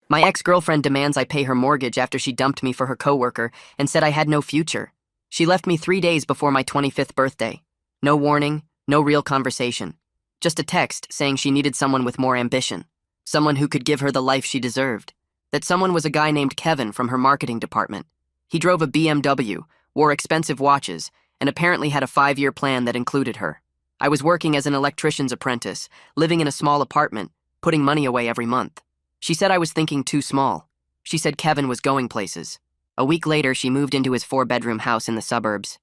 My ex-girlfriend demands I pay her mortgage after she dumped me for her coworker and said I had no future. She left me 3 days before my 25th birthday. No warning, no real conversation. Just a text saying she needed someone with more ambition. Someone who could give her the life she deserved. That someone was a guy named Kevin from her marketing department. He drove a BMW, wore expensive watches, and apparently had a 5-year plan that included her. I was working as an electrician's apprentice, living in a small apartment, putting money away every month. She said I was thinking too small. She said Kevin was going places. A week later, she moved into his 4-bedroom house in the suburbs.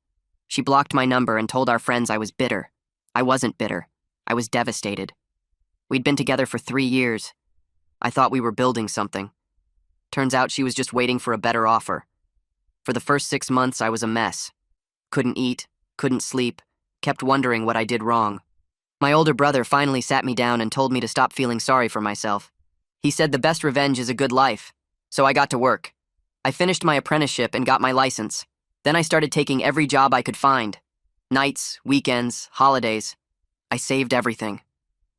She blocked my number and told our friends I was bitter. I wasn't bitter. I was devastated. We'd been together for 3 years. I thought we were building something. Turns out she was just waiting for a better offer. For the first 6 months, I was a mess. Couldn't eat, couldn't sleep, kept wondering what I did wrong. My older brother finally sat me down and told me to stop feeling sorry for myself. He said the best revenge is a good life, so I got to work. I finished my apprenticeship and got my license. Then I started taking every job I could find. Nights, weekends, holidays. I saved everything.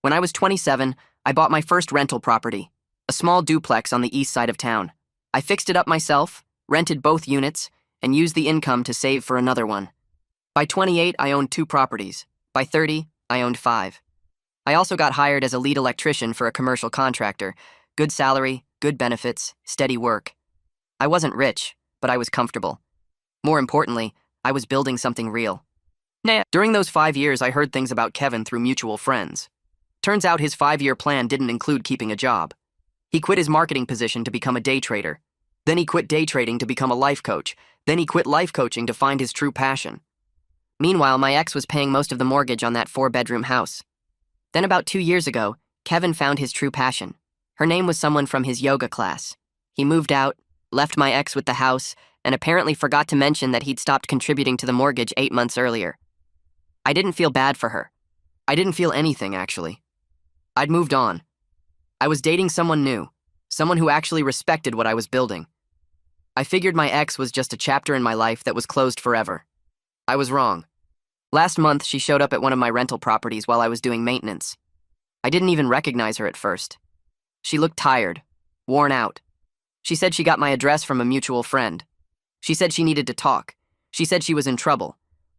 When I was 27, I bought my first rental property, a small duplex on the east side of town. I fixed it up myself, rented both units, and used the income to save for another one. By 28, I owned 2 properties. By 30, I owned 5. I also got hired as a lead electrician for a commercial contractor. Good salary, good benefits, steady work. I wasn't rich, but I was comfortable. More importantly, I was building something real. During those 5 years, I heard things about Kevin through mutual friends. Turns out his 5-year plan didn't include keeping a job. He quit his marketing position to become a day trader. Then he quit day trading to become a life coach. Then he quit life coaching to find his true passion. Meanwhile, my ex was paying most of the mortgage on that 4-bedroom house. Then about 2 years ago, Kevin found his true passion. Her name was someone from his yoga class. He moved out, left my ex with the house, and apparently forgot to mention that he'd stopped contributing to the mortgage 8 months earlier. I didn't feel bad for her. I didn't feel anything, actually. I'd moved on. I was dating someone new, someone who actually respected what I was building. I figured my ex was just a chapter in my life that was closed forever. I was wrong. Last month, she showed up at one of my rental properties while I was doing maintenance. I didn't even recognize her at first. She looked tired, worn out. She said she got my address from a mutual friend. She said she needed to talk. She said she was in trouble.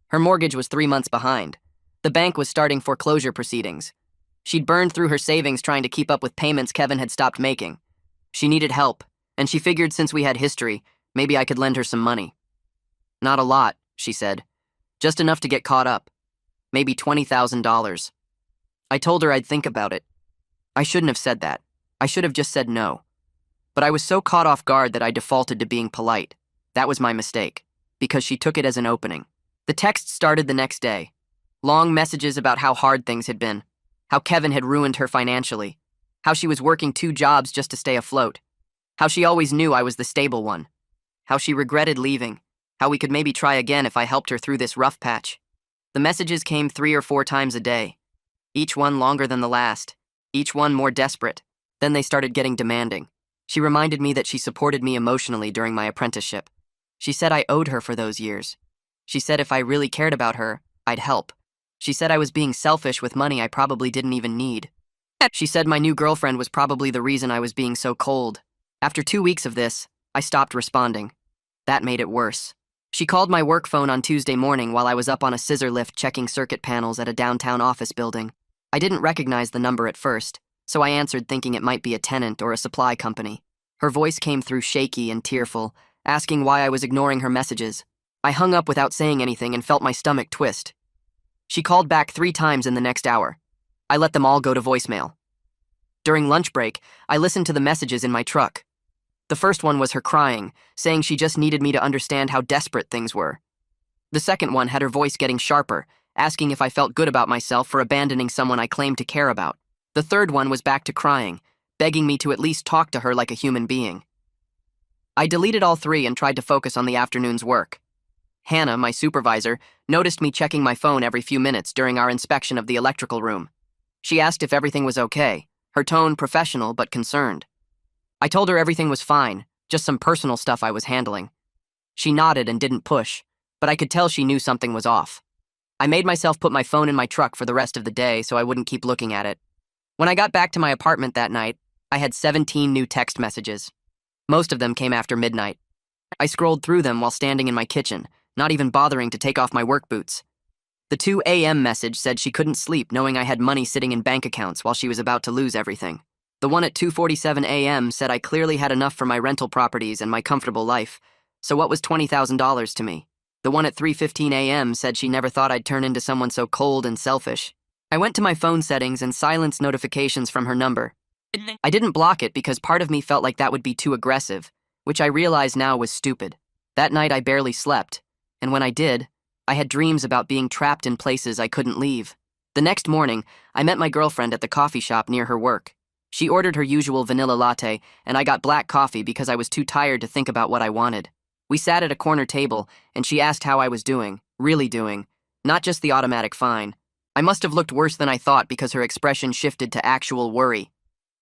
Her mortgage was 3 months behind. The bank was starting foreclosure proceedings. She'd burned through her savings trying to keep up with payments Kevin had stopped making. She needed help, and she figured since we had history, maybe I could lend her some money. Not a lot, she said. Just enough to get caught up. Maybe $20,000. I told her I'd think about it. I shouldn't have said that. I should have just said no. But I was so caught off guard that I defaulted to being polite. That was my mistake, because she took it as an opening. The text started the next day. Long messages about how hard things had been, how Kevin had ruined her financially, how she was working 2 jobs just to stay afloat, how she always knew I was the stable one, how she regretted leaving, how we could maybe try again if I helped her through this rough patch. The messages came 3 or 4 times a day, each one longer than the last, each one more desperate. Then they started getting demanding. She reminded me that she supported me emotionally during my apprenticeship. She said I owed her for those years. She said if I really cared about her, I'd help. She said I was being selfish with money I probably didn't even need. She said my new girlfriend was probably the reason I was being so cold. After 2 weeks of this, I stopped responding. That made it worse. She called my work phone on Tuesday morning while I was up on a scissor lift checking circuit panels at a downtown office building. I didn't recognize the number at first, so I answered thinking it might be a tenant or a supply company. Her voice came through shaky and tearful, asking why I was ignoring her messages. I hung up without saying anything and felt my stomach twist. She called back 3 times in the next hour. I let them all go to voicemail. During lunch break, I listened to the messages in my truck. The first one was her crying, saying she just needed me to understand how desperate things were. The second one had her voice getting sharper, asking if I felt good about myself for abandoning someone I claimed to care about. The third one was back to crying, begging me to at least talk to her like a human being. I deleted all 3 and tried to focus on the afternoon's work. Hannah, my supervisor, noticed me checking my phone every few minutes during our inspection of the electrical room. She asked if everything was okay, her tone professional but concerned. I told her everything was fine, just some personal stuff I was handling. She nodded and didn't push, but I could tell she knew something was off. I made myself put my phone in my truck for the rest of the day so I wouldn't keep looking at it. When I got back to my apartment that night, I had 17 new text messages. Most of them came after midnight. I scrolled through them while standing in my kitchen, not even bothering to take off my work boots. The 2 a.m. message said she couldn't sleep knowing I had money sitting in bank accounts while she was about to lose everything. The one at 2:47 a.m. said I clearly had enough for my rental properties and my comfortable life, so what was $20,000 to me? The one at 3:15 a.m. said she never thought I'd turn into someone so cold and selfish. I went to my phone settings and silenced notifications from her number. I didn't block it because part of me felt like that would be too aggressive, which I realize now was stupid. That night I barely slept, and when I did, I had dreams about being trapped in places I couldn't leave. The next morning, I met my girlfriend at the coffee shop near her work. She ordered her usual vanilla latte, and I got black coffee because I was too tired to think about what I wanted. We sat at a corner table, and she asked how I was doing, really doing, not just the automatic fine. I must have looked worse than I thought because her expression shifted to actual worry.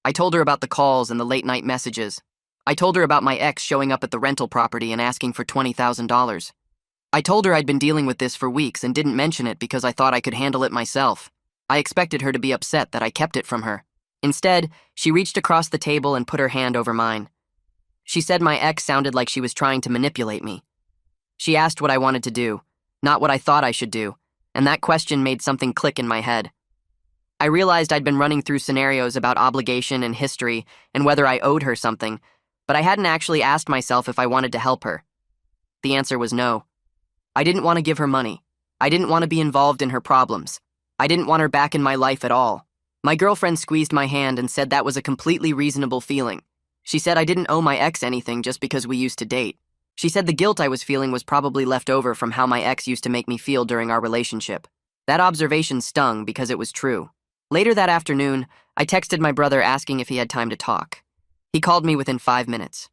I told her about the calls and the late-night messages. I told her about my ex showing up at the rental property and asking for $20,000. I told her I'd been dealing with this for weeks and didn't mention it because I thought I could handle it myself. I expected her to be upset that I kept it from her. Instead, she reached across the table and put her hand over mine. She said my ex sounded like she was trying to manipulate me. She asked what I wanted to do, not what I thought I should do, and that question made something click in my head. I realized I'd been running through scenarios about obligation and history and whether I owed her something, but I hadn't actually asked myself if I wanted to help her. The answer was no. I didn't want to give her money. I didn't want to be involved in her problems. I didn't want her back in my life at all. My girlfriend squeezed my hand and said that was a completely reasonable feeling. She said I didn't owe my ex anything just because we used to date. She said the guilt I was feeling was probably left over from how my ex used to make me feel during our relationship. That observation stung because it was true. Later that afternoon, I texted my brother asking if he had time to talk. He called me within 5 minutes.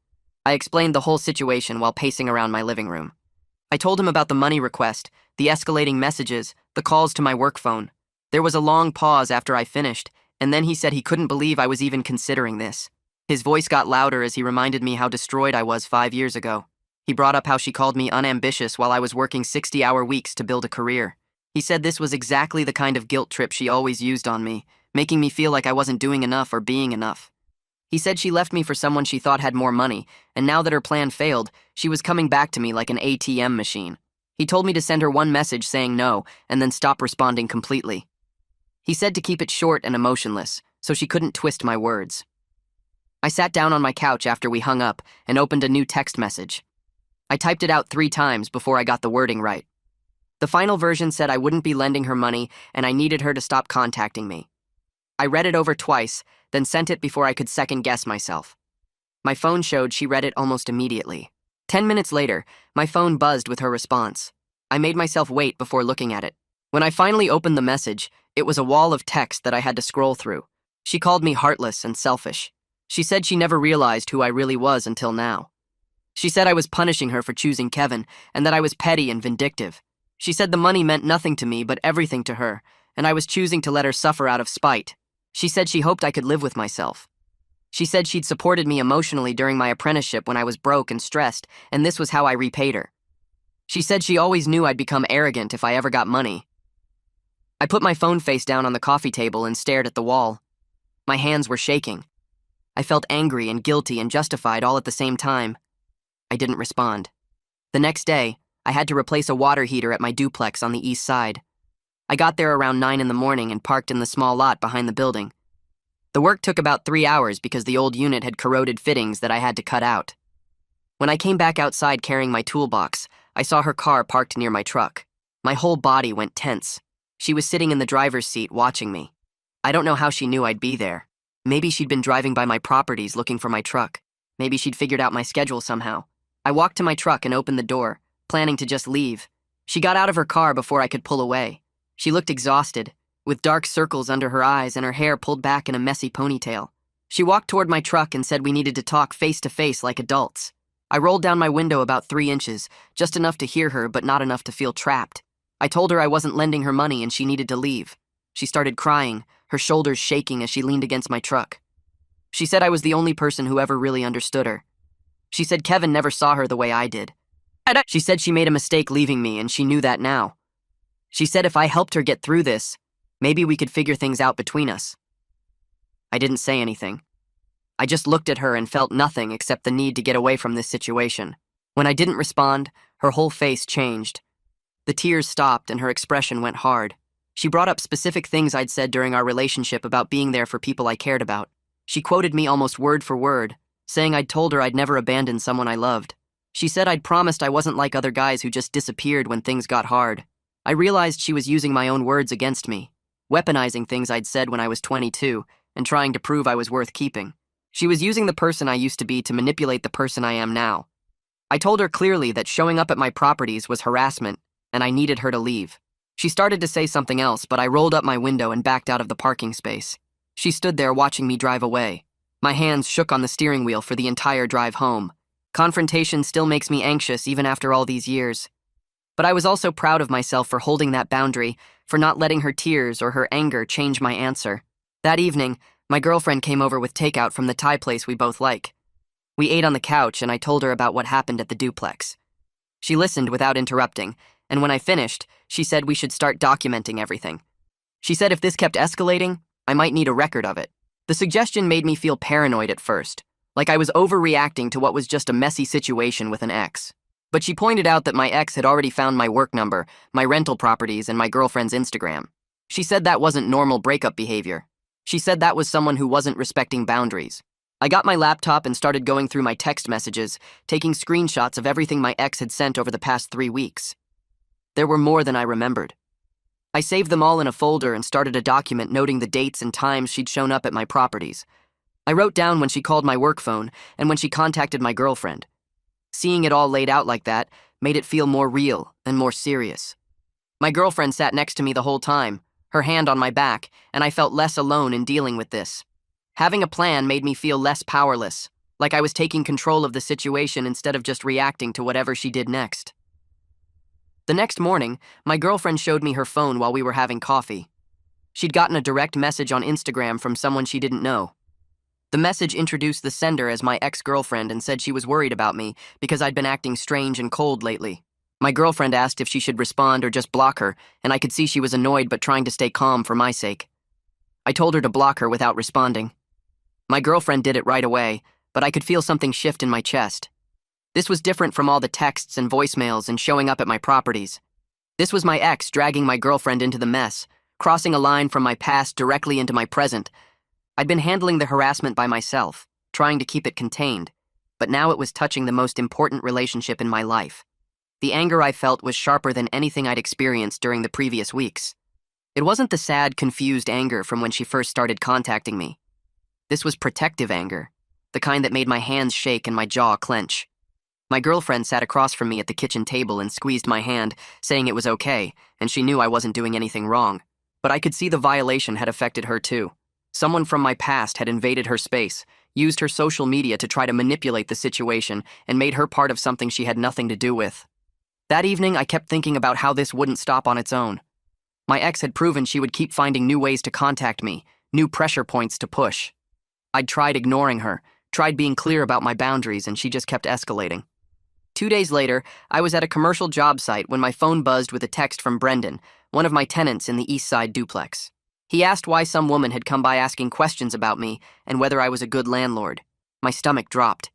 I explained the whole situation while pacing around my living room. I told him about the money request, the escalating messages, the calls to my work phone. There was a long pause after I finished, and then he said he couldn't believe I was even considering this. His voice got louder as he reminded me how destroyed I was 5 years ago. He brought up how she called me unambitious while I was working 60-hour weeks to build a career. He said this was exactly the kind of guilt trip she always used on me, making me feel like I wasn't doing enough or being enough. He said she left me for someone she thought had more money, and now that her plan failed, she was coming back to me like an ATM machine. He told me to send her one message saying no, and then stop responding completely. He said to keep it short and emotionless, so she couldn't twist my words. I sat down on my couch after we hung up and opened a new text message. I typed it out 3 times before I got the wording right. The final version said I wouldn't be lending her money and I needed her to stop contacting me. I read it over twice, then sent it before I could second-guess myself. My phone showed she read it almost immediately. 10 minutes later, my phone buzzed with her response. I made myself wait before looking at it. When I finally opened the message, it was a wall of text that I had to scroll through. She called me heartless and selfish. She said she never realized who I really was until now. She said I was punishing her for choosing Kevin and that I was petty and vindictive. She said the money meant nothing to me but everything to her, and I was choosing to let her suffer out of spite. She said she hoped I could live with myself. She said she'd supported me emotionally during my apprenticeship when I was broke and stressed, and this was how I repaid her. She said she always knew I'd become arrogant if I ever got money. I put my phone face down on the coffee table and stared at the wall. My hands were shaking. I felt angry and guilty and justified all at the same time. I didn't respond. The next day, I had to replace a water heater at my duplex on the east side. I got there around 9 in the morning and parked in the small lot behind the building. The work took about 3 hours because the old unit had corroded fittings that I had to cut out. When I came back outside carrying my toolbox, I saw her car parked near my truck. My whole body went tense. She was sitting in the driver's seat watching me. I don't know how she knew I'd be there. Maybe she'd been driving by my properties looking for my truck. Maybe she'd figured out my schedule somehow. I walked to my truck and opened the door, planning to just leave. She got out of her car before I could pull away. She looked exhausted, with dark circles under her eyes and her hair pulled back in a messy ponytail. She walked toward my truck and said we needed to talk face to face like adults. I rolled down my window about 3 inches, just enough to hear her but not enough to feel trapped. I told her I wasn't lending her money and she needed to leave. She started crying, her shoulders shaking as she leaned against my truck. She said I was the only person who ever really understood her. She said Kevin never saw her the way I did. She said she made a mistake leaving me and she knew that now. She said if I helped her get through this, maybe we could figure things out between us. I didn't say anything. I just looked at her and felt nothing except the need to get away from this situation. When I didn't respond, her whole face changed. The tears stopped and her expression went hard. She brought up specific things I'd said during our relationship about being there for people I cared about. She quoted me almost word for word, saying I'd told her I'd never abandon someone I loved. She said I'd promised I wasn't like other guys who just disappeared when things got hard. I realized she was using my own words against me, weaponizing things I'd said when I was 22 and trying to prove I was worth keeping. She was using the person I used to be to manipulate the person I am now. I told her clearly that showing up at my properties was harassment and I needed her to leave. She started to say something else, but I rolled up my window and backed out of the parking space. She stood there watching me drive away. My hands shook on the steering wheel for the entire drive home. Confrontation still makes me anxious even after all these years. But I was also proud of myself for holding that boundary, for not letting her tears or her anger change my answer. That evening, my girlfriend came over with takeout from the Thai place we both like. We ate on the couch and I told her about what happened at the duplex. She listened without interrupting, and when I finished, she said we should start documenting everything. She said if this kept escalating, I might need a record of it. The suggestion made me feel paranoid at first, like I was overreacting to what was just a messy situation with an ex. But she pointed out that my ex had already found my work number, my rental properties, and my girlfriend's Instagram. She said that wasn't normal breakup behavior. She said that was someone who wasn't respecting boundaries. I got my laptop and started going through my text messages, taking screenshots of everything my ex had sent over the past 3 weeks. There were more than I remembered. I saved them all in a folder and started a document noting the dates and times she'd shown up at my properties. I wrote down when she called my work phone and when she contacted my girlfriend. Seeing it all laid out like that made it feel more real and more serious. My girlfriend sat next to me the whole time, her hand on my back, and I felt less alone in dealing with this. Having a plan made me feel less powerless, like I was taking control of the situation instead of just reacting to whatever she did next. The next morning, my girlfriend showed me her phone while we were having coffee. She'd gotten a direct message on Instagram from someone she didn't know. The message introduced the sender as my ex-girlfriend and said she was worried about me because I'd been acting strange and cold lately. My girlfriend asked if she should respond or just block her, and I could see she was annoyed but trying to stay calm for my sake. I told her to block her without responding. My girlfriend did it right away, but I could feel something shift in my chest. This was different from all the texts and voicemails and showing up at my properties. This was my ex dragging my girlfriend into the mess, crossing a line from my past directly into my present. I'd been handling the harassment by myself, trying to keep it contained, but now it was touching the most important relationship in my life. The anger I felt was sharper than anything I'd experienced during the previous weeks. It wasn't the sad, confused anger from when she first started contacting me. This was protective anger, the kind that made my hands shake and my jaw clench. My girlfriend sat across from me at the kitchen table and squeezed my hand, saying it was okay, and she knew I wasn't doing anything wrong. But I could see the violation had affected her too. Someone from my past had invaded her space, used her social media to try to manipulate the situation, and made her part of something she had nothing to do with. That evening, I kept thinking about how this wouldn't stop on its own. My ex had proven she would keep finding new ways to contact me, new pressure points to push. I'd tried ignoring her, tried being clear about my boundaries, and she just kept escalating. 2 days later, I was at a commercial job site when my phone buzzed with a text from Brendan, one of my tenants in the East Side duplex. He asked why some woman had come by asking questions about me and whether I was a good landlord. My stomach dropped.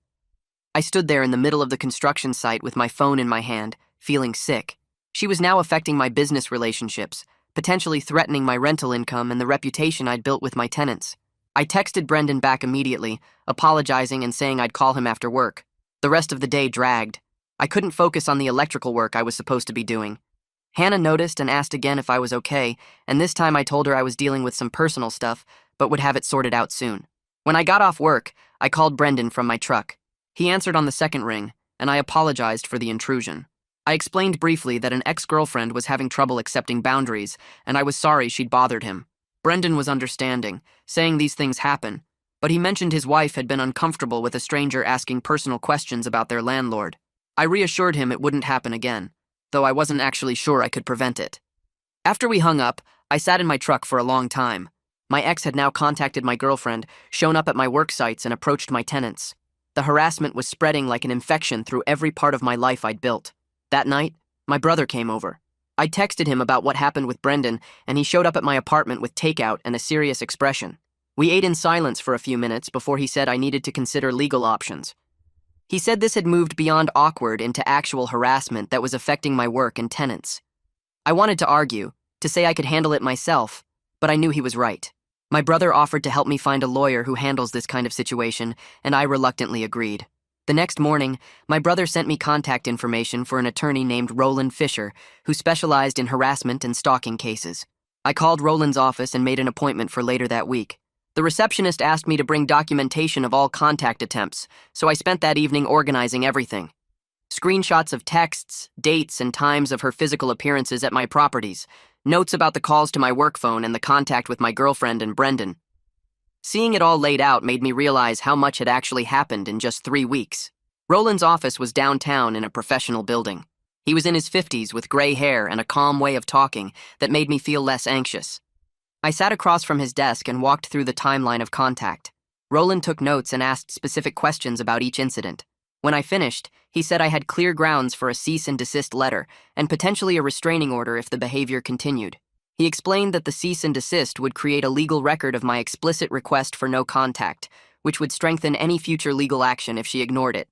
I stood there in the middle of the construction site with my phone in my hand, feeling sick. She was now affecting my business relationships, potentially threatening my rental income and the reputation I'd built with my tenants. I texted Brendan back immediately, apologizing and saying I'd call him after work. The rest of the day dragged. I couldn't focus on the electrical work I was supposed to be doing. Hannah noticed and asked again if I was okay, and this time I told her I was dealing with some personal stuff, but would have it sorted out soon. When I got off work, I called Brendan from my truck. He answered on the second ring, and I apologized for the intrusion. I explained briefly that an ex-girlfriend was having trouble accepting boundaries, and I was sorry she'd bothered him. Brendan was understanding, saying these things happen, but he mentioned his wife had been uncomfortable with a stranger asking personal questions about their landlord. I reassured him it wouldn't happen again, though I wasn't actually sure I could prevent it. After we hung up, I sat in my truck for a long time. My ex had now contacted my girlfriend, shown up at my work sites, and approached my tenants. The harassment was spreading like an infection through every part of my life I'd built. That night, my brother came over. I texted him about what happened with Brendan, and he showed up at my apartment with takeout and a serious expression. We ate in silence for a few minutes before he said I needed to consider legal options. He said this had moved beyond awkward into actual harassment that was affecting my work and tenants. I wanted to argue, to say I could handle it myself, but I knew he was right. My brother offered to help me find a lawyer who handles this kind of situation, and I reluctantly agreed. The next morning, my brother sent me contact information for an attorney named Roland Fisher, who specialized in harassment and stalking cases. I called Roland's office and made an appointment for later that week. The receptionist asked me to bring documentation of all contact attempts, so I spent that evening organizing everything. Screenshots of texts, dates, and times of her physical appearances at my properties, notes about the calls to my work phone and the contact with my girlfriend and Brendan. Seeing it all laid out made me realize how much had actually happened in just 3 weeks. Roland's office was downtown in a professional building. He was in his 50s with gray hair and a calm way of talking that made me feel less anxious. I sat across from his desk and walked through the timeline of contact. Roland took notes and asked specific questions about each incident. When I finished, he said I had clear grounds for a cease and desist letter and potentially a restraining order if the behavior continued. He explained that the cease and desist would create a legal record of my explicit request for no contact, which would strengthen any future legal action if she ignored it.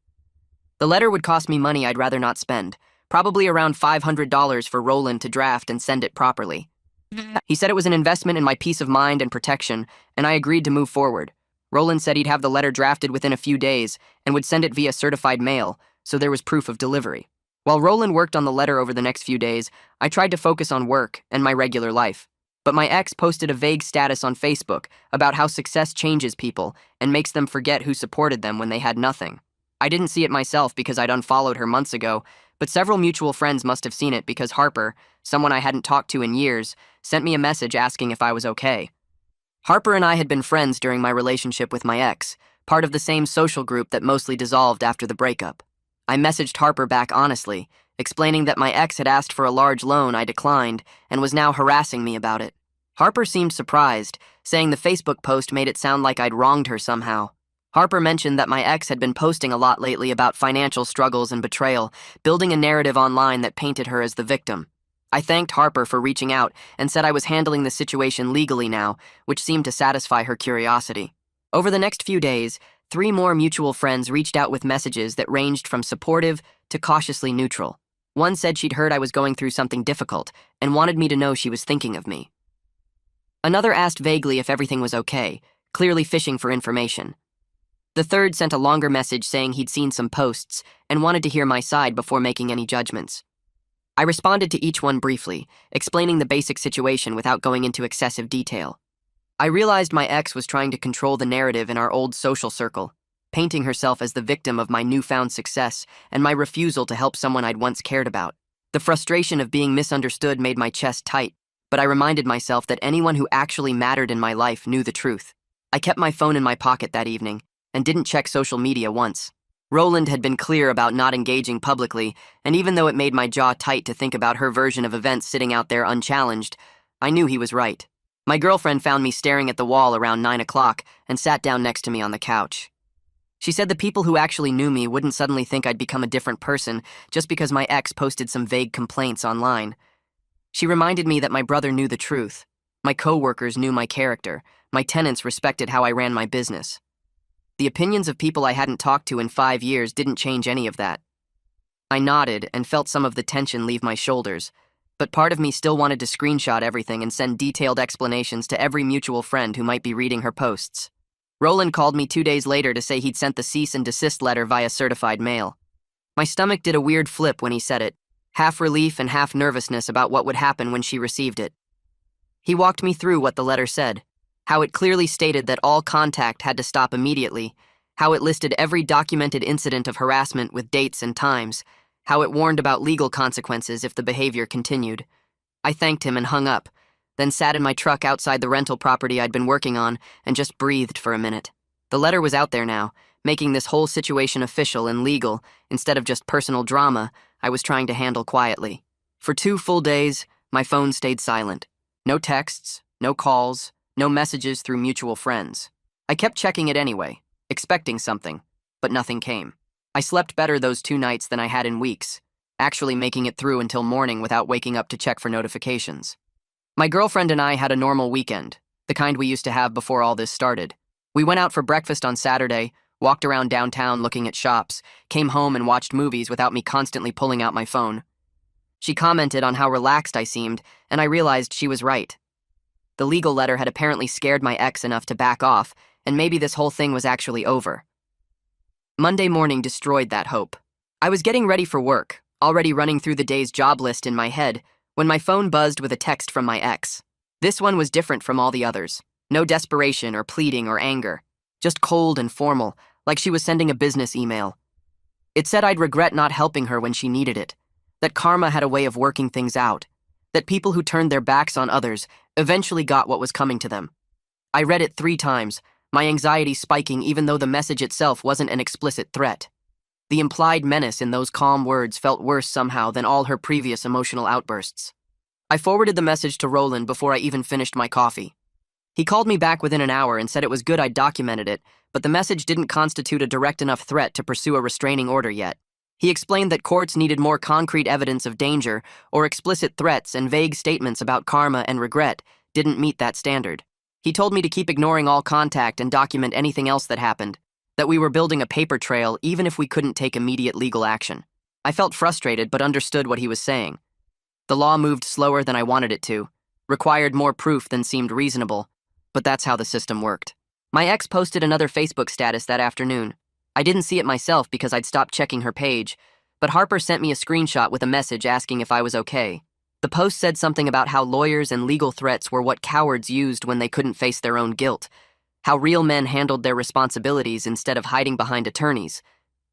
The letter would cost me money I'd rather not spend, probably around $500 for Roland to draft and send it properly. He said it was an investment in my peace of mind and protection, and I agreed to move forward. Roland said he'd have the letter drafted within a few days and would send it via certified mail, so there was proof of delivery. While Roland worked on the letter over the next few days, I tried to focus on work and my regular life. But my ex posted a vague status on Facebook about how success changes people and makes them forget who supported them when they had nothing. I didn't see it myself because I'd unfollowed her months ago, but several mutual friends must have seen it because Harper, someone I hadn't talked to in years, sent me a message asking if I was okay. Harper and I had been friends during my relationship with my ex, part of the same social group that mostly dissolved after the breakup. I messaged Harper back honestly, explaining that my ex had asked for a large loan I declined and was now harassing me about it. Harper seemed surprised, saying the Facebook post made it sound like I'd wronged her somehow. Harper mentioned that my ex had been posting a lot lately about financial struggles and betrayal, building a narrative online that painted her as the victim. I thanked Harper for reaching out and said I was handling the situation legally now, which seemed to satisfy her curiosity. Over the next few days, 3 more mutual friends reached out with messages that ranged from supportive to cautiously neutral. One said she'd heard I was going through something difficult and wanted me to know she was thinking of me. Another asked vaguely if everything was okay, clearly fishing for information. The third sent a longer message saying he'd seen some posts and wanted to hear my side before making any judgments. I responded to each one briefly, explaining the basic situation without going into excessive detail. I realized my ex was trying to control the narrative in our old social circle, painting herself as the victim of my newfound success and my refusal to help someone I'd once cared about. The frustration of being misunderstood made my chest tight, but I reminded myself that anyone who actually mattered in my life knew the truth. I kept my phone in my pocket that evening and didn't check social media once. Roland had been clear about not engaging publicly, and even though it made my jaw tight to think about her version of events sitting out there unchallenged, I knew he was right. My girlfriend found me staring at the wall around 9 o'clock and sat down next to me on the couch. She said the people who actually knew me wouldn't suddenly think I'd become a different person just because my ex posted some vague complaints online. She reminded me that my brother knew the truth. My coworkers knew my character. My tenants respected how I ran my business. The opinions of people I hadn't talked to in 5 years didn't change any of that. I nodded and felt some of the tension leave my shoulders, but part of me still wanted to screenshot everything and send detailed explanations to every mutual friend who might be reading her posts. Roland called me 2 days later to say he'd sent the cease and desist letter via certified mail. My stomach did a weird flip when he said it, half relief and half nervousness about what would happen when she received it. He walked me through what the letter said, how it clearly stated that all contact had to stop immediately, how it listed every documented incident of harassment with dates and times, how it warned about legal consequences if the behavior continued. I thanked him and hung up, then sat in my truck outside the rental property I'd been working on and just breathed for a minute. The letter was out there now, making this whole situation official and legal instead of just personal drama I was trying to handle quietly. For 2 full days, my phone stayed silent. No texts, no calls, no messages through mutual friends. I kept checking it anyway, expecting something, but nothing came. I slept better those 2 nights than I had in weeks, actually making it through until morning without waking up to check for notifications. My girlfriend and I had a normal weekend. the kind we used to have before all this started. We went out for breakfast on Saturday, walked around downtown looking at shops, came home and watched movies without me constantly pulling out my phone. She commented on how relaxed I seemed, and I realized she was right. The legal letter had apparently scared my ex enough to back off, and maybe this whole thing was actually over. Monday morning destroyed that hope. I was getting ready for work, already running through the day's job list in my head, when my phone buzzed with a text from my ex. This one was different from all the others. No desperation or pleading or anger. Just cold and formal, like she was sending a business email. It said I'd regret not helping her when she needed it, that karma had a way of working things out, that people who turned their backs on others eventually got what was coming to them. I read it 3 times, my anxiety spiking even though the message itself wasn't an explicit threat. The implied menace in those calm words felt worse somehow than all her previous emotional outbursts. I forwarded the message to Roland before I even finished my coffee. He called me back within an hour and said it was good I'd documented it, but the message didn't constitute a direct enough threat to pursue a restraining order yet. He explained that courts needed more concrete evidence of danger, or explicit threats and vague statements about karma and regret didn't meet that standard. He told me to keep ignoring all contact and document anything else that happened, that we were building a paper trail even if we couldn't take immediate legal action. I felt frustrated but understood what he was saying. The law moved slower than I wanted it to, required more proof than seemed reasonable, but that's how the system worked. My ex posted another Facebook status that afternoon. I didn't see it myself because I'd stopped checking her page, but Harper sent me a screenshot with a message asking if I was okay. The post said something about how lawyers and legal threats were what cowards used when they couldn't face their own guilt, how real men handled their responsibilities instead of hiding behind attorneys.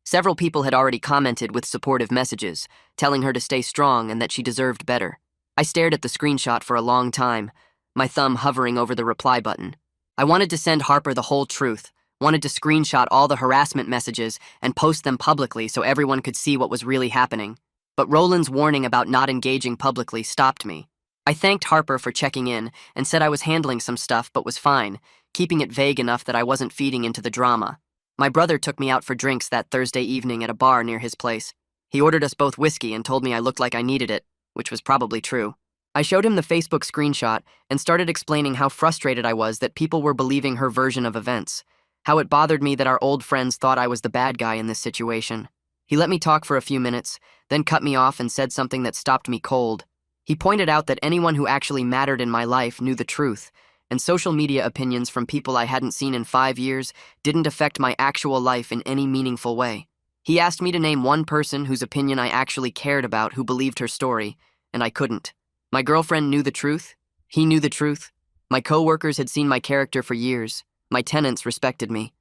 Several people had already commented with supportive messages, telling her to stay strong and that she deserved better. I stared at the screenshot for a long time, my thumb hovering over the reply button. I wanted to send Harper the whole truth, wanted to screenshot all the harassment messages and post them publicly so everyone could see what was really happening. But Roland's warning about not engaging publicly stopped me. I thanked Harper for checking in and said I was handling some stuff but was fine, keeping it vague enough that I wasn't feeding into the drama. My brother took me out for drinks that Thursday evening at a bar near his place. He ordered us both whiskey and told me I looked like I needed it, which was probably true. I showed him the Facebook screenshot and started explaining how frustrated I was that people were believing her version of events, how it bothered me that our old friends thought I was the bad guy in this situation. He let me talk for a few minutes, then cut me off and said something that stopped me cold. He pointed out that anyone who actually mattered in my life knew the truth, and social media opinions from people I hadn't seen in 5 years didn't affect my actual life in any meaningful way. He asked me to name one person whose opinion I actually cared about who believed her story, and I couldn't. My girlfriend knew the truth. He knew the truth. My coworkers had seen my character for years. My tenants respected me.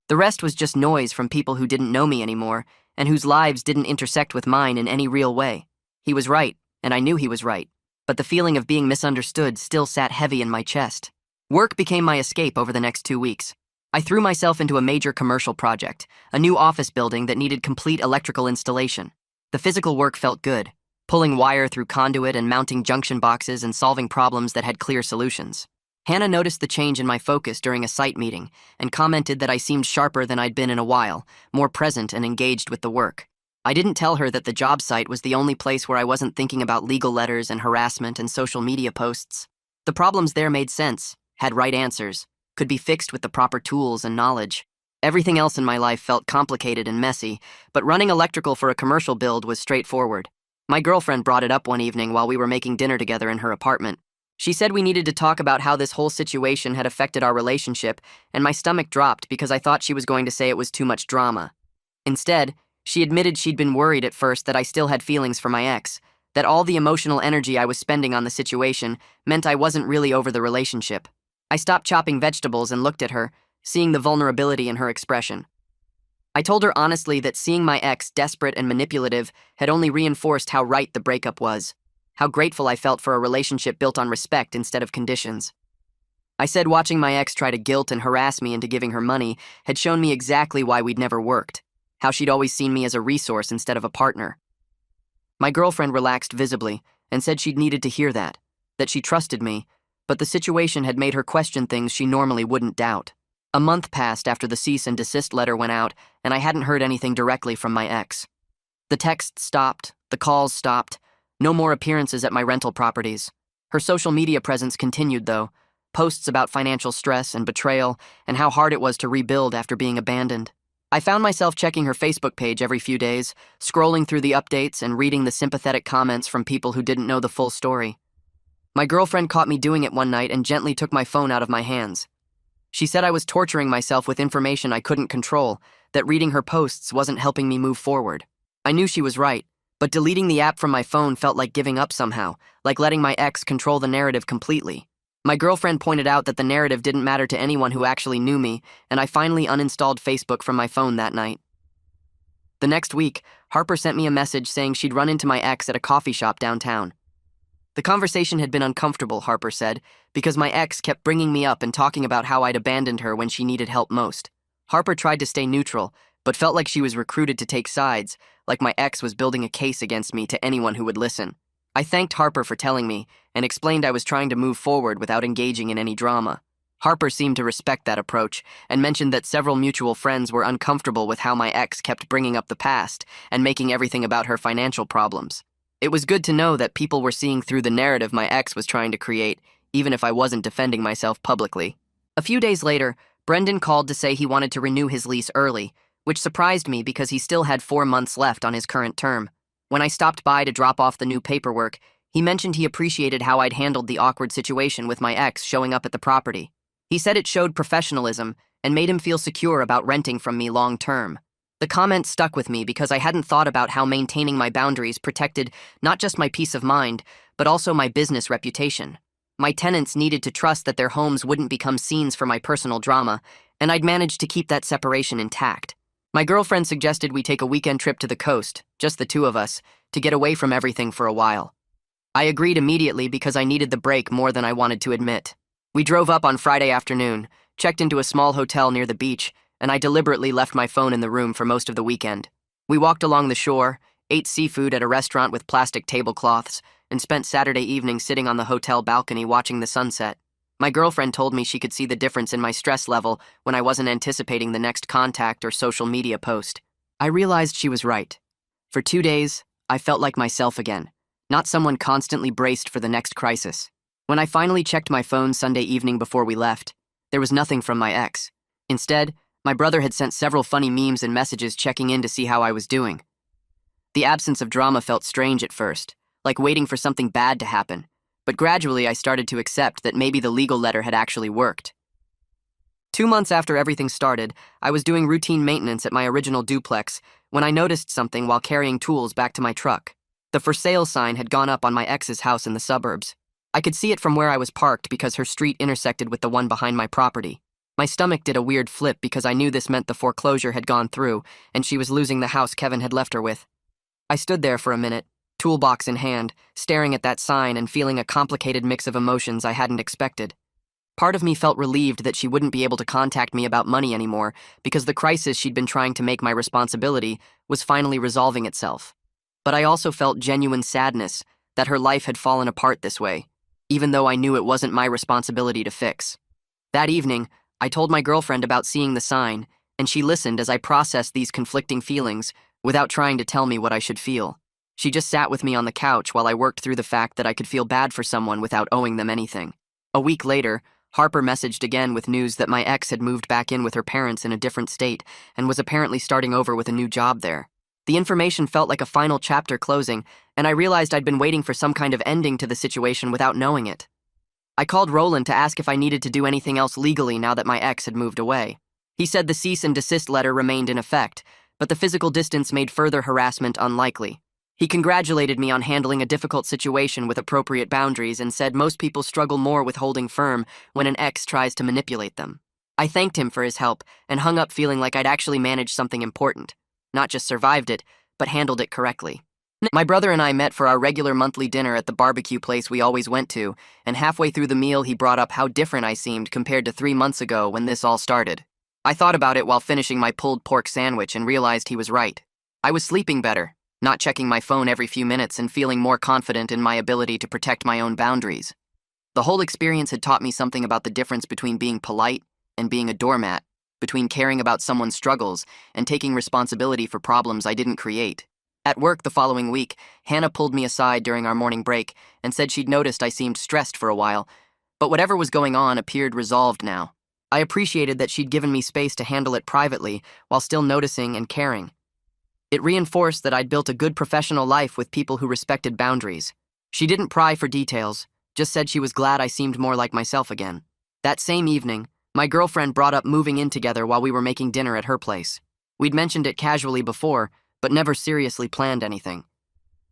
The rest was just noise from people who didn't know me anymore and whose lives didn't intersect with mine in any real way. He was right, and I knew he was right, but the feeling of being misunderstood still sat heavy in my chest. Work became my escape over the next 2 weeks. I threw myself into a major commercial project, a new office building that needed complete electrical installation. The physical work felt good, pulling wire through conduit and mounting junction boxes and solving problems that had clear solutions. Hannah noticed the change in my focus during a site meeting and commented that I seemed sharper than I'd been in a while, more present and engaged with the work. I didn't tell her that the job site was the only place where I wasn't thinking about legal letters and harassment and social media posts. The problems there made sense, had right answers, could be fixed with the proper tools and knowledge. Everything else in my life felt complicated and messy, but running electrical for a commercial build was straightforward. My girlfriend brought it up one evening while we were making dinner together in her apartment. She said we needed to talk about how this whole situation had affected our relationship, and my stomach dropped because I thought she was going to say it was too much drama. Instead, she admitted she'd been worried at first that I still had feelings for my ex, that all the emotional energy I was spending on the situation meant I wasn't really over the relationship. I stopped chopping vegetables and looked at her, seeing the vulnerability in her expression. I told her honestly that seeing my ex desperate and manipulative had only reinforced how right the breakup was, how grateful I felt for a relationship built on respect instead of conditions. I said watching my ex try to guilt and harass me into giving her money had shown me exactly why we'd never worked, how she'd always seen me as a resource instead of a partner. My girlfriend relaxed visibly and said she'd needed to hear that she trusted me, but the situation had made her question things she normally wouldn't doubt. A month passed after the cease and desist letter went out, and I hadn't heard anything directly from my ex. The texts stopped, the calls stopped, no more appearances at my rental properties. Her social media presence continued, though, posts about financial stress and betrayal, and how hard it was to rebuild after being abandoned. I found myself checking her Facebook page every few days, scrolling through the updates and reading the sympathetic comments from people who didn't know the full story. My girlfriend caught me doing it one night and gently took my phone out of my hands. She said I was torturing myself with information I couldn't control, that reading her posts wasn't helping me move forward. I knew she was right, but deleting the app from my phone felt like giving up somehow, like letting my ex control the narrative completely. My girlfriend pointed out that the narrative didn't matter to anyone who actually knew me, and I finally uninstalled Facebook from my phone that night. The next week, Harper sent me a message saying she'd run into my ex at a coffee shop downtown. The conversation had been uncomfortable, Harper said, because my ex kept bringing me up and talking about how I'd abandoned her when she needed help most. Harper tried to stay neutral, but felt like she was recruited to take sides, like my ex was building a case against me to anyone who would listen. I thanked Harper for telling me, and explained I was trying to move forward without engaging in any drama. Harper seemed to respect that approach, and mentioned that several mutual friends were uncomfortable with how my ex kept bringing up the past and making everything about her financial problems. It was good to know that people were seeing through the narrative my ex was trying to create, even if I wasn't defending myself publicly. A few days later, Brendan called to say he wanted to renew his lease early, which surprised me because he still had 4 months left on his current term. When I stopped by to drop off the new paperwork, he mentioned he appreciated how I'd handled the awkward situation with my ex showing up at the property. He said it showed professionalism and made him feel secure about renting from me long term. The comment stuck with me because I hadn't thought about how maintaining my boundaries protected not just my peace of mind, but also my business reputation. My tenants needed to trust that their homes wouldn't become scenes for my personal drama, and I'd managed to keep that separation intact. My girlfriend suggested we take a weekend trip to the coast, just the two of us, to get away from everything for a while. I agreed immediately because I needed the break more than I wanted to admit. We drove up on Friday afternoon, checked into a small hotel near the beach, and I deliberately left my phone in the room for most of the weekend. We walked along the shore, ate seafood at a restaurant with plastic tablecloths, and spent Saturday evening sitting on the hotel balcony watching the sunset. My girlfriend told me she could see the difference in my stress level when I wasn't anticipating the next contact or social media post. I realized she was right. For 2 days, I felt like myself again, not someone constantly braced for the next crisis. When I finally checked my phone Sunday evening before we left, there was nothing from my ex. Instead, my brother had sent several funny memes and messages checking in to see how I was doing. The absence of drama felt strange at first, like waiting for something bad to happen, but gradually I started to accept that maybe the legal letter had actually worked. 2 months after everything started, I was doing routine maintenance at my original duplex when I noticed something while carrying tools back to my truck. The for sale sign had gone up on my ex's house in the suburbs. I could see it from where I was parked because her street intersected with the one behind my property. My stomach did a weird flip because I knew this meant the foreclosure had gone through and she was losing the house Kevin had left her with. I stood there for a minute, toolbox in hand, staring at that sign and feeling a complicated mix of emotions I hadn't expected. Part of me felt relieved that she wouldn't be able to contact me about money anymore because the crisis she'd been trying to make my responsibility was finally resolving itself. But I also felt genuine sadness that her life had fallen apart this way, even though I knew it wasn't my responsibility to fix. That evening, I told my girlfriend about seeing the sign, and she listened as I processed these conflicting feelings without trying to tell me what I should feel. She just sat with me on the couch while I worked through the fact that I could feel bad for someone without owing them anything. A week later, Harper messaged again with news that my ex had moved back in with her parents in a different state and was apparently starting over with a new job there. The information felt like a final chapter closing, and I realized I'd been waiting for some kind of ending to the situation without knowing it. I called Roland to ask if I needed to do anything else legally now that my ex had moved away. He said the cease and desist letter remained in effect, but the physical distance made further harassment unlikely. He congratulated me on handling a difficult situation with appropriate boundaries and said most people struggle more with holding firm when an ex tries to manipulate them. I thanked him for his help and hung up feeling like I'd actually managed something important. Not just survived it, but handled it correctly. My brother and I met for our regular monthly dinner at the barbecue place we always went to, and halfway through the meal he brought up how different I seemed compared to 3 months ago when this all started. I thought about it while finishing my pulled pork sandwich and realized he was right. I was sleeping better, not checking my phone every few minutes and feeling more confident in my ability to protect my own boundaries. The whole experience had taught me something about the difference between being polite and being a doormat, between caring about someone's struggles and taking responsibility for problems I didn't create. At work the following week, Hannah pulled me aside during our morning break and said she'd noticed I seemed stressed for a while, But whatever was going on appeared resolved now. I appreciated that she'd given me space to handle it privately while still noticing and caring. It reinforced that I'd built a good professional life with people who respected boundaries. She didn't pry for details, just said she was glad I seemed more like myself again. That same evening, my girlfriend brought up moving in together while we were making dinner at her place. We'd mentioned it casually before, but never seriously planned anything.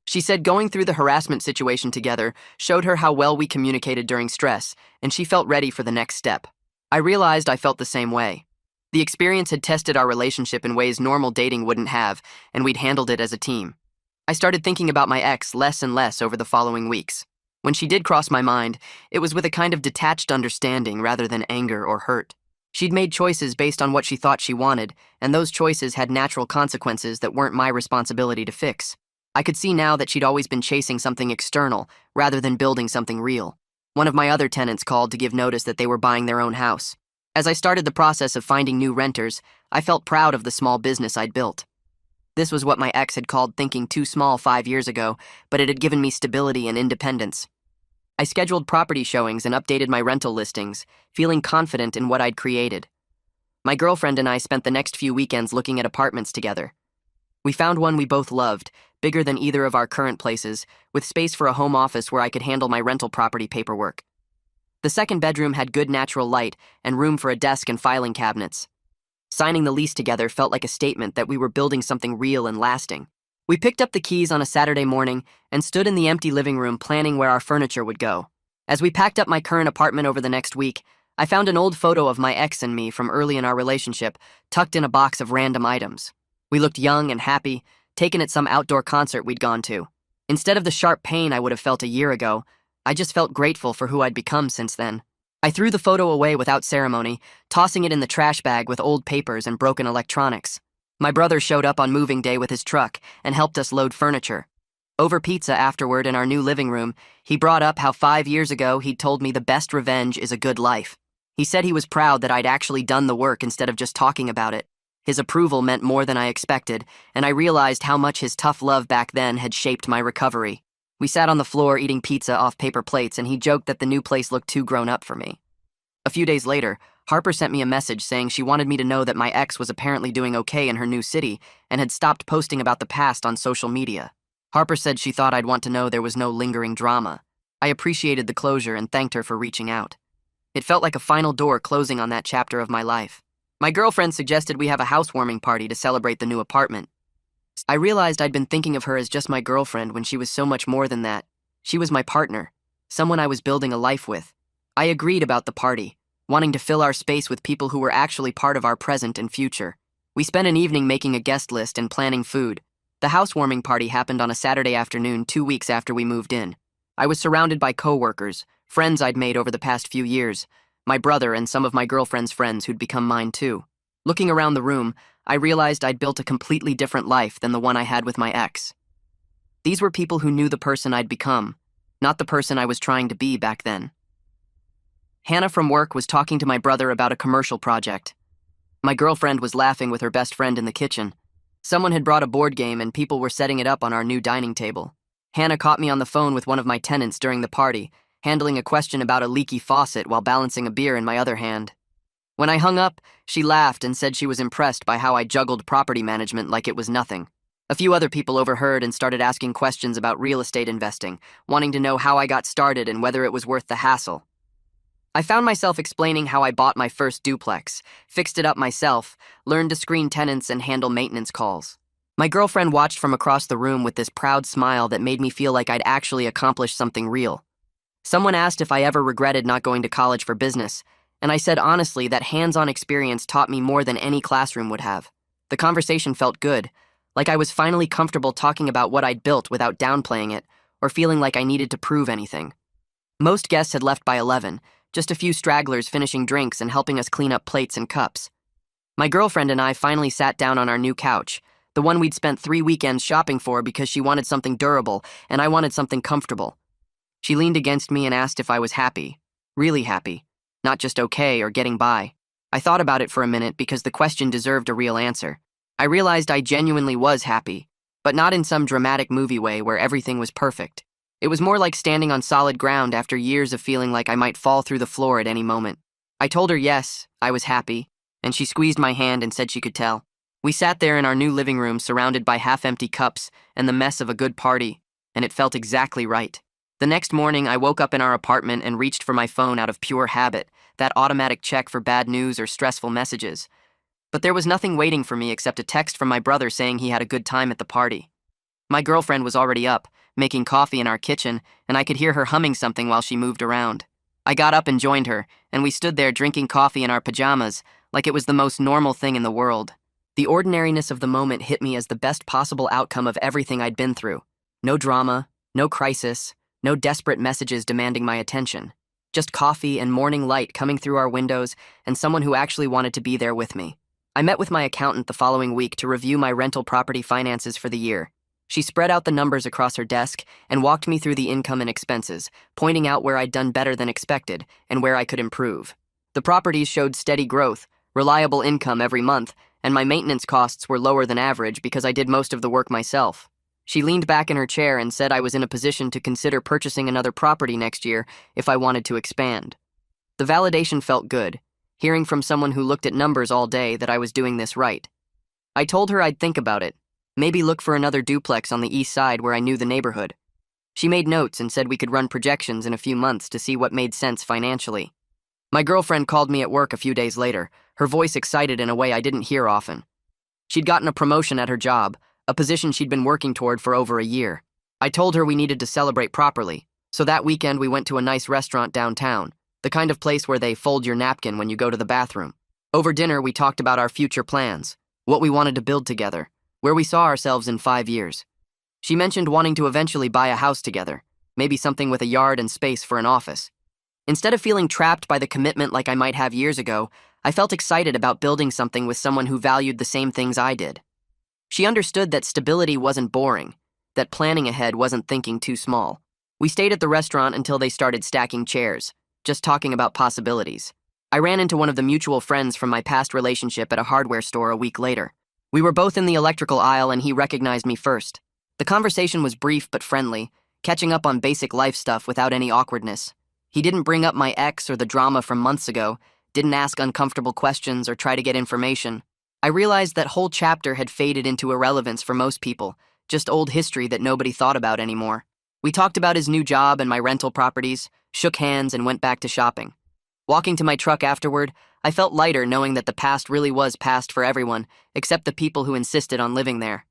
She said going through the harassment situation together showed her how well we communicated during stress, and she felt ready for the next step. I realized I felt the same way. The experience had tested our relationship in ways normal dating wouldn't have, and we'd handled it as a team. I started thinking about my ex less and less over the following weeks. When she did cross my mind, it was with a kind of detached understanding rather than anger or hurt. She'd made choices based on what she thought she wanted, and those choices had natural consequences that weren't my responsibility to fix. I could see now that she'd always been chasing something external rather than building something real. One of my other tenants called to give notice that they were buying their own house. As I started the process of finding new renters, I felt proud of the small business I'd built. This was what my ex had called thinking too small 5 years ago, but it had given me stability and independence. I scheduled property showings and updated my rental listings, feeling confident in what I'd created. My girlfriend and I spent the next few weekends looking at apartments together. We found one we both loved, bigger than either of our current places, with space for a home office where I could handle my rental property paperwork. The second bedroom had good natural light and room for a desk and filing cabinets. Signing the lease together felt like a statement that we were building something real and lasting. We picked up the keys on a Saturday morning and stood in the empty living room planning where our furniture would go. As we packed up my current apartment over the next week, I found an old photo of my ex and me from early in our relationship, tucked in a box of random items. We looked young and happy, taken at some outdoor concert we'd gone to. Instead of the sharp pain I would have felt a year ago, I just felt grateful for who I'd become since then. I threw the photo away without ceremony, tossing it in the trash bag with old papers and broken electronics. My brother showed up on moving day with his truck and helped us load furniture. Over pizza afterward in our new living room, he brought up how 5 years ago he'd told me the best revenge is a good life. He said he was proud that I'd actually done the work instead of just talking about it. His approval meant more than I expected, and I realized how much his tough love back then had shaped my recovery. We sat on the floor eating pizza off paper plates, and he joked that the new place looked too grown up for me. A few days later, Harper sent me a message saying she wanted me to know that my ex was apparently doing okay in her new city and had stopped posting about the past on social media. Harper said she thought I'd want to know there was no lingering drama. I appreciated the closure and thanked her for reaching out. It felt like a final door closing on that chapter of my life. My girlfriend suggested we have a housewarming party to celebrate the new apartment. I realized I'd been thinking of her as just my girlfriend when she was so much more than that. She was my partner, someone I was building a life with. I agreed about the party, wanting to fill our space with people who were actually part of our present and future. We spent an evening making a guest list and planning food. The housewarming party happened on a Saturday afternoon 2 weeks after we moved in. I was surrounded by coworkers, friends I'd made over the past few years, my brother and some of my girlfriend's friends who'd become mine too. Looking around the room, I realized I'd built a completely different life than the one I had with my ex. These were people who knew the person I'd become, not the person I was trying to be back then. Hannah from work was talking to my brother about a commercial project. My girlfriend was laughing with her best friend in the kitchen. Someone had brought a board game and people were setting it up on our new dining table. Hannah caught me on the phone with one of my tenants during the party, handling a question about a leaky faucet while balancing a beer in my other hand. When I hung up, she laughed and said she was impressed by how I juggled property management like it was nothing. A few other people overheard and started asking questions about real estate investing, wanting to know how I got started and whether it was worth the hassle. I found myself explaining how I bought my first duplex, fixed it up myself, learned to screen tenants and handle maintenance calls. My girlfriend watched from across the room with this proud smile that made me feel like I'd actually accomplished something real. Someone asked if I ever regretted not going to college for business, and I said honestly that hands-on experience taught me more than any classroom would have. The conversation felt good, like I was finally comfortable talking about what I'd built without downplaying it or feeling like I needed to prove anything. Most guests had left by 11, just a few stragglers finishing drinks and helping us clean up plates and cups. My girlfriend and I finally sat down on our new couch, the one we'd spent 3 weekends shopping for because she wanted something durable and I wanted something comfortable. She leaned against me and asked if I was happy, really happy, not just okay or getting by. I thought about it for a minute because the question deserved a real answer. I realized I genuinely was happy, but not in some dramatic movie way where everything was perfect. It was more like standing on solid ground after years of feeling like I might fall through the floor at any moment. I told her yes, I was happy, and she squeezed my hand and said she could tell. We sat there in our new living room surrounded by half-empty cups and the mess of a good party, and it felt exactly right. The next morning, I woke up in our apartment and reached for my phone out of pure habit, that automatic check for bad news or stressful messages. But there was nothing waiting for me except a text from my brother saying he had a good time at the party. My girlfriend was already up, making coffee in our kitchen, and I could hear her humming something while she moved around. I got up and joined her, and we stood there drinking coffee in our pajamas, like it was the most normal thing in the world. The ordinariness of the moment hit me as the best possible outcome of everything I'd been through. No drama, no crisis, no desperate messages demanding my attention. Just coffee and morning light coming through our windows and someone who actually wanted to be there with me. I met with my accountant the following week to review my rental property finances for the year. She spread out the numbers across her desk and walked me through the income and expenses, pointing out where I'd done better than expected and where I could improve. The properties showed steady growth, reliable income every month, and my maintenance costs were lower than average because I did most of the work myself. She leaned back in her chair and said I was in a position to consider purchasing another property next year if I wanted to expand. The validation felt good, hearing from someone who looked at numbers all day that I was doing this right. I told her I'd think about it, maybe look for another duplex on the east side where I knew the neighborhood. She made notes and said we could run projections in a few months to see what made sense financially. My girlfriend called me at work a few days later, her voice excited in a way I didn't hear often. She'd gotten a promotion at her job, a position she'd been working toward for over a year. I told her we needed to celebrate properly, so that weekend we went to a nice restaurant downtown, the kind of place where they fold your napkin when you go to the bathroom. Over dinner, we talked about our future plans, what we wanted to build together, where we saw ourselves in 5 years. She mentioned wanting to eventually buy a house together, maybe something with a yard and space for an office. Instead of feeling trapped by the commitment like I might have years ago, I felt excited about building something with someone who valued the same things I did. She understood that stability wasn't boring, that planning ahead wasn't thinking too small. We stayed at the restaurant until they started stacking chairs, just talking about possibilities. I ran into one of the mutual friends from my past relationship at a hardware store a week later. We were both in the electrical aisle and he recognized me first. The conversation was brief but friendly, catching up on basic life stuff without any awkwardness. He didn't bring up my ex or the drama from months ago, didn't ask uncomfortable questions or try to get information. I realized that whole chapter had faded into irrelevance for most people, just old history that nobody thought about anymore. We talked about his new job and my rental properties, shook hands and went back to shopping. Walking to my truck afterward, I felt lighter knowing that the past really was past for everyone, except the people who insisted on living there.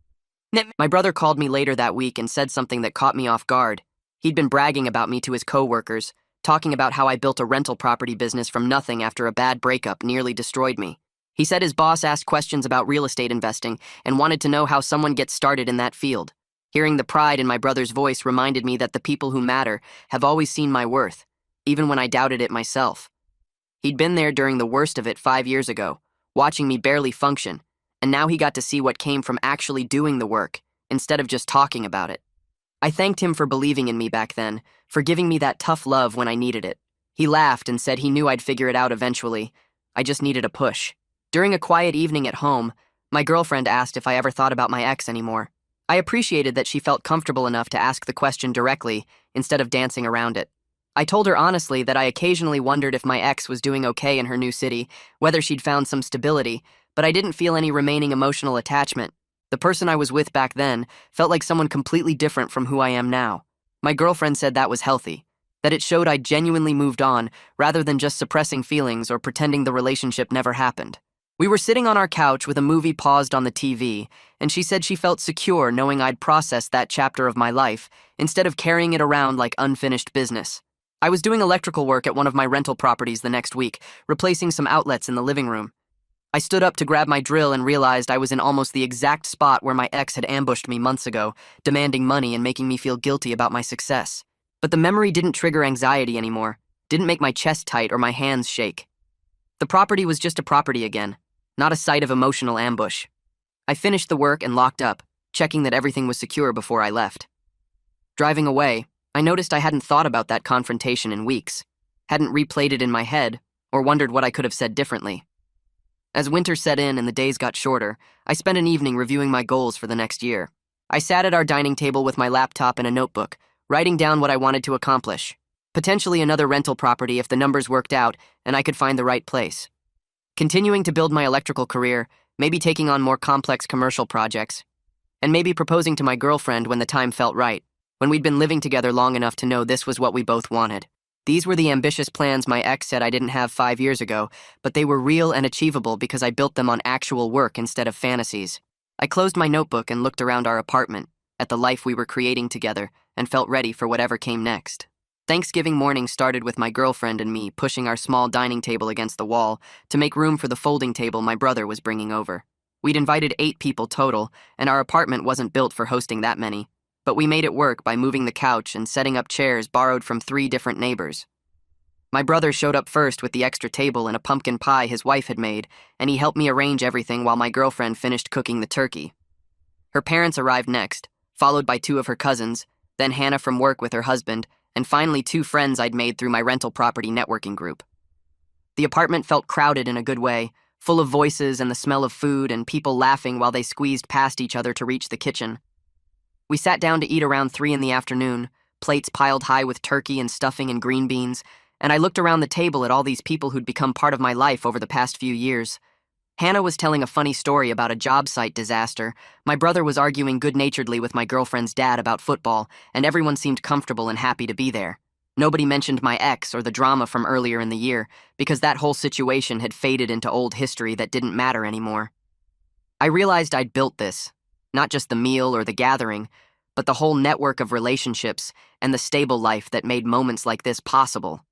My brother called me later that week and said something that caught me off guard. He'd been bragging about me to his coworkers, talking about how I built a rental property business from nothing after a bad breakup nearly destroyed me. He said his boss asked questions about real estate investing and wanted to know how someone gets started in that field. Hearing the pride in my brother's voice reminded me that the people who matter have always seen my worth, even when I doubted it myself. He'd been there during the worst of it 5 years ago, watching me barely function, and now he got to see what came from actually doing the work, instead of just talking about it. I thanked him for believing in me back then, for giving me that tough love when I needed it. He laughed and said he knew I'd figure it out eventually. I just needed a push. During a quiet evening at home, my girlfriend asked if I ever thought about my ex anymore. I appreciated that she felt comfortable enough to ask the question directly instead of dancing around it. I told her honestly that I occasionally wondered if my ex was doing okay in her new city, whether she'd found some stability, but I didn't feel any remaining emotional attachment. The person I was with back then felt like someone completely different from who I am now. My girlfriend said that was healthy, that it showed I'd genuinely moved on rather than just suppressing feelings or pretending the relationship never happened. We were sitting on our couch with a movie paused on the TV, and she said she felt secure knowing I'd processed that chapter of my life instead of carrying it around like unfinished business. I was doing electrical work at one of my rental properties the next week, replacing some outlets in the living room. I stood up to grab my drill and realized I was in almost the exact spot where my ex had ambushed me months ago, demanding money and making me feel guilty about my success. But the memory didn't trigger anxiety anymore, didn't make my chest tight or my hands shake. The property was just a property again, not a site of emotional ambush. I finished the work and locked up, checking that everything was secure before I left. Driving away, I noticed I hadn't thought about that confrontation in weeks, hadn't replayed it in my head, or wondered what I could have said differently. As winter set in and the days got shorter, I spent an evening reviewing my goals for the next year. I sat at our dining table with my laptop and a notebook, writing down what I wanted to accomplish. Potentially another rental property if the numbers worked out and I could find the right place. Continuing to build my electrical career, maybe taking on more complex commercial projects, and maybe proposing to my girlfriend when the time felt right, when we'd been living together long enough to know this was what we both wanted. These were the ambitious plans my ex said I didn't have 5 years ago, but they were real and achievable because I built them on actual work instead of fantasies. I closed my notebook and looked around our apartment, at the life we were creating together, and felt ready for whatever came next. Thanksgiving morning started with my girlfriend and me pushing our small dining table against the wall to make room for the folding table my brother was bringing over. We'd invited 8 people total, and our apartment wasn't built for hosting that many. But we made it work by moving the couch and setting up chairs borrowed from 3 different neighbors. My brother showed up first with the extra table and a pumpkin pie his wife had made, and he helped me arrange everything while my girlfriend finished cooking the turkey. Her parents arrived next, followed by 2 of her cousins, then Hannah from work with her husband, and finally 2 friends I'd made through my rental property networking group. The apartment felt crowded in a good way, full of voices and the smell of food and people laughing while they squeezed past each other to reach the kitchen. We sat down to eat around 3 in the afternoon, plates piled high with turkey and stuffing and green beans, and I looked around the table at all these people who'd become part of my life over the past few years. Hannah was telling a funny story about a job site disaster, my brother was arguing good-naturedly with my girlfriend's dad about football, and everyone seemed comfortable and happy to be there. Nobody mentioned my ex or the drama from earlier in the year, because that whole situation had faded into old history that didn't matter anymore. I realized I'd built this. Not just the meal or the gathering, but the whole network of relationships and the stable life that made moments like this possible.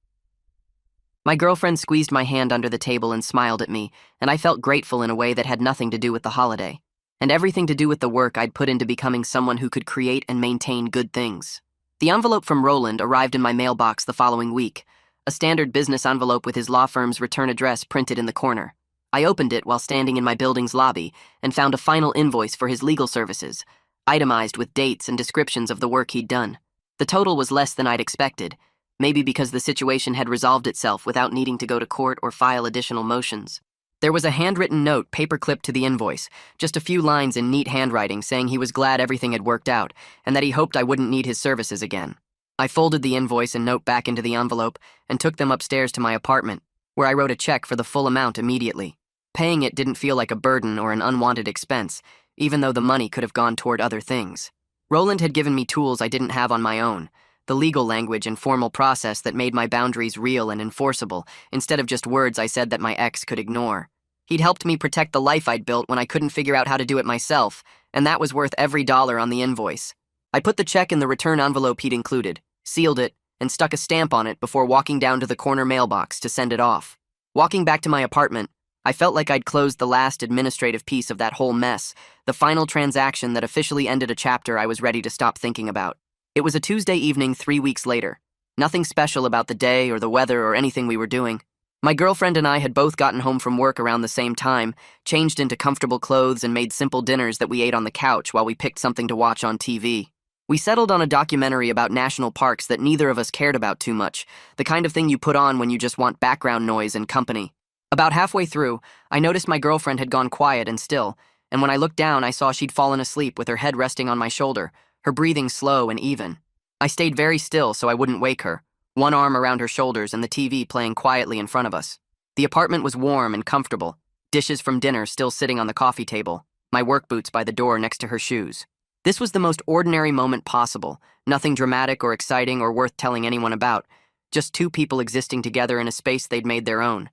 My girlfriend squeezed my hand under the table and smiled at me, and I felt grateful in a way that had nothing to do with the holiday, and everything to do with the work I'd put into becoming someone who could create and maintain good things. The envelope from Roland arrived in my mailbox the following week, a standard business envelope with his law firm's return address printed in the corner. I opened it while standing in my building's lobby and found a final invoice for his legal services, itemized with dates and descriptions of the work he'd done. The total was less than I'd expected, maybe because the situation had resolved itself without needing to go to court or file additional motions. There was a handwritten note paper-clipped to the invoice, just a few lines in neat handwriting saying he was glad everything had worked out and that he hoped I wouldn't need his services again. I folded the invoice and note back into the envelope and took them upstairs to my apartment, where I wrote a check for the full amount immediately. Paying it didn't feel like a burden or an unwanted expense, even though the money could have gone toward other things. Roland had given me tools I didn't have on my own, the legal language and formal process that made my boundaries real and enforceable, instead of just words I said that my ex could ignore. He'd helped me protect the life I'd built when I couldn't figure out how to do it myself, and that was worth every dollar on the invoice. I put the check in the return envelope he'd included, sealed it, and stuck a stamp on it before walking down to the corner mailbox to send it off. Walking back to my apartment, I felt like I'd closed the last administrative piece of that whole mess, the final transaction that officially ended a chapter I was ready to stop thinking about. It was a Tuesday evening 3 weeks later. Nothing special about the day or the weather or anything we were doing. My girlfriend and I had both gotten home from work around the same time, changed into comfortable clothes and made simple dinners that we ate on the couch while we picked something to watch on TV. We settled on a documentary about national parks that neither of us cared about too much, the kind of thing you put on when you just want background noise and company. About halfway through, I noticed my girlfriend had gone quiet and still, and when I looked down, I saw she'd fallen asleep with her head resting on my shoulder, her breathing slow and even. I stayed very still so I wouldn't wake her, one arm around her shoulders and the TV playing quietly in front of us. The apartment was warm and comfortable, dishes from dinner still sitting on the coffee table, my work boots by the door next to her shoes. This was the most ordinary moment possible, nothing dramatic or exciting or worth telling anyone about, just 2 people existing together in a space they'd made their own.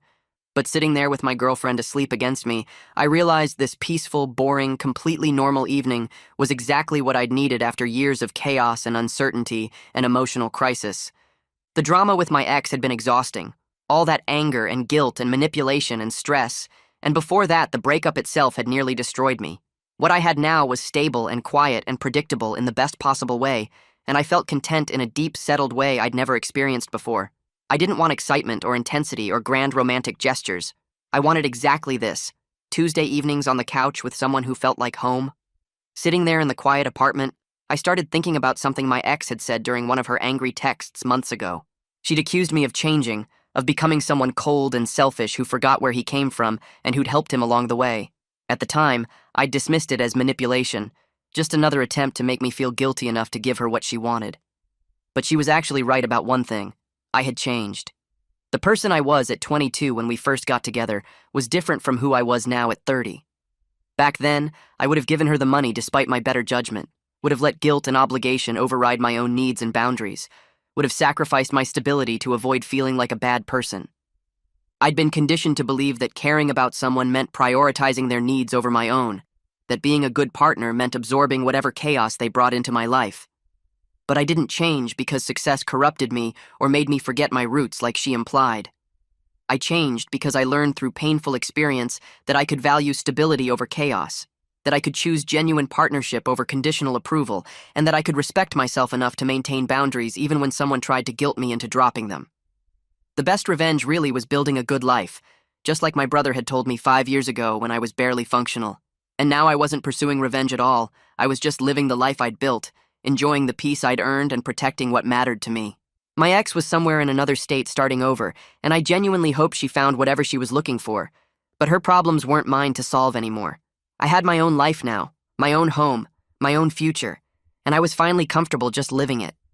But sitting there with my girlfriend asleep against me, I realized this peaceful, boring, completely normal evening was exactly what I'd needed after years of chaos and uncertainty and emotional crisis. The drama with my ex had been exhausting, all that anger and guilt and manipulation and stress, and before that, the breakup itself had nearly destroyed me. What I had now was stable and quiet and predictable in the best possible way, and I felt content in a deep, settled way I'd never experienced before. I didn't want excitement or intensity or grand romantic gestures. I wanted exactly this: Tuesday evenings on the couch with someone who felt like home. Sitting there in the quiet apartment, I started thinking about something my ex had said during one of her angry texts months ago. She'd accused me of changing, of becoming someone cold and selfish who forgot where he came from and who'd helped him along the way. At the time, I'd dismissed it as manipulation, just another attempt to make me feel guilty enough to give her what she wanted. But she was actually right about one thing. I had changed. The person I was at 22 when we first got together was different from who I was now at 30. Back then, I would have given her the money despite my better judgment, would have let guilt and obligation override my own needs and boundaries, would have sacrificed my stability to avoid feeling like a bad person. I'd been conditioned to believe that caring about someone meant prioritizing their needs over my own, that being a good partner meant absorbing whatever chaos they brought into my life. But I didn't change because success corrupted me or made me forget my roots like she implied. I changed because I learned through painful experience that I could value stability over chaos, that I could choose genuine partnership over conditional approval, and that I could respect myself enough to maintain boundaries even when someone tried to guilt me into dropping them. The best revenge really was building a good life, just like my brother had told me 5 years ago when I was barely functional. And now I wasn't pursuing revenge at all. I was just living the life I'd built, enjoying the peace I'd earned and protecting what mattered to me. My ex was somewhere in another state starting over, and I genuinely hoped she found whatever she was looking for. But her problems weren't mine to solve anymore. I had my own life now, my own home, my own future, and I was finally comfortable just living it.